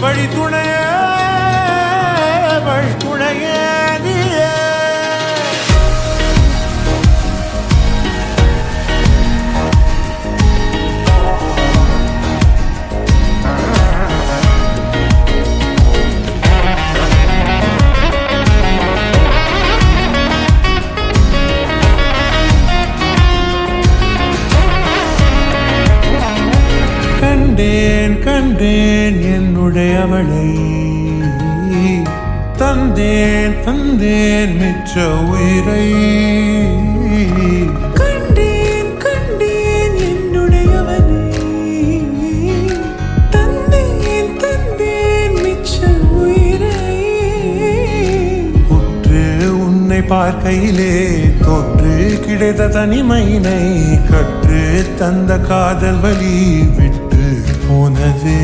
வழி துணையே வழி துணையே நீயே. கண்டேன் கண்டேன் என்னுடையவளை, தந்தேன் தந்தேன் மிச்ச உயிரை. கண்டேன் கண்டேன் என்னுடையவனை, தந்தேன் தந்தேன் மிச்ச உயிரை. உற்று உன்னை பார்க்கையிலே தொற்று கிடைத்த தனிமையினை கற்று தந்த காதல் வலி விட்டு போனதே.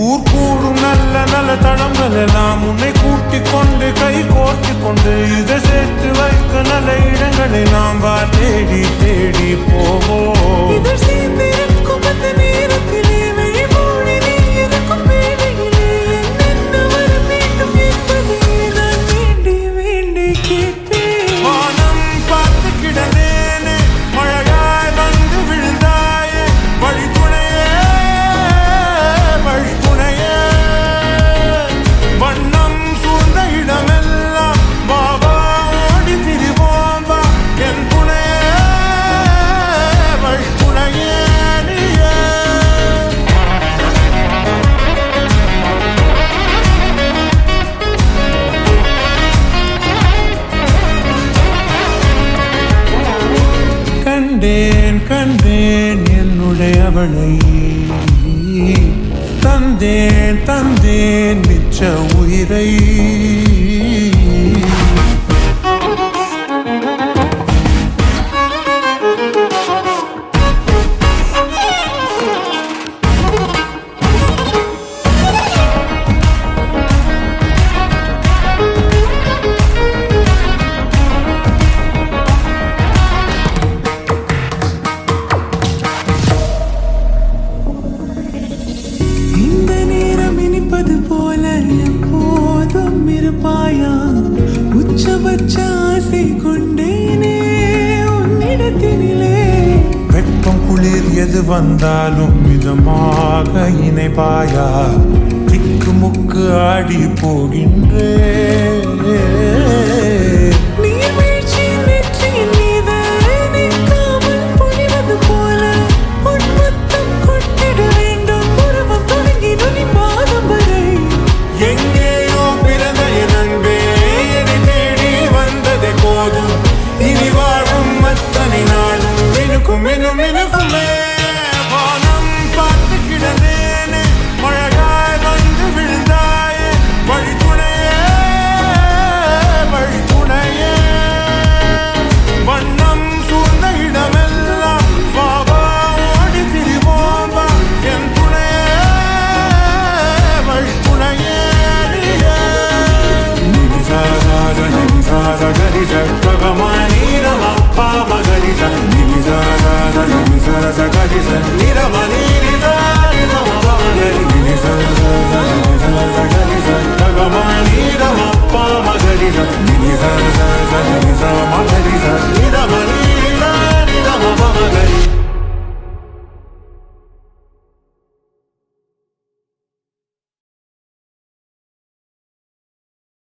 ஊர் கூடும் நல்ல நல்ல தளங்கள் எல்லாம் உன்னை கூட்டிக் கொண்டு கை கோர்த்து கொண்டு இதை சேர்த்து வைக்க நல்ல இடங்களை நாம் வா தேடி தேடி போவோம். இதழ் சேர்ந்திருக்கும் அந்த நேரத்திலே வழிமொழி நீ இருக்கும் வேளையிலே என்னென்ன வர வேண்டும் என்பதை நான் வேண்டி வேண்டி கேட்பேன். வானம் பார்த்து கிடந்தேனே மழையாய் வந்து விழுந்தாயே வழி துணையே வழி துணையே. வண்ணம் சூழ்ந்த இடமெல்லாம் பாபா ஓடி திரிவோம் வா என் துணையே வழி துணையே நீயே. கண்டேன் கண்டேன் என்னுடையவளை, தந்தேன் தந்தேன் மிச்ச உயிரை. இந்த நேரம் இனிப்பது போல எப்போதும் இருப்பாயா? உச்சபட்ச ஆசை கொண்டேனே உன்னிடத்தினிலே. வெப்பம் குளிர் எது வந்தாலும் மிதமாக இணைப்பாயா? திக்கு முக்கு ஆடி போகின்றே. நீர்வீழ்ச்சியின் வெற்றியின் மீது நிற்காமல் பொழிவது போல உன் முத்தம் கொட்டிட வேண்டும். உருவம் தொடங்கி நுனி பாதம் வரை எங்கேயோ பிறந்த என் அன்பே என்னை தேடி வந்ததே போதும். இனி வாழும் அத்தனை நாளும் மினுக்கும் மினும் மினுக்குமே. வானம் பார்த்து கிடந்தேனே மழையாய் வந்து விழுந்தாயே வழி துணையே வழி துணையே. வண்ணம் சூழ்ந்த இடமெல்லாம் பாபா ஓடி திரிவோம் வா என் துணையே வழி துணையே நீயே. நிமிசார நிமிசார கரிச பகமானீரம பாம கரிச நிமிசார நிமிசார கரிச நிரமனீரிச நிரம பாமகரி நிமிசார நிமிசார கரிச பகமானீரம பாம கரிச நிமிசார நிமிசார கரிச நிரம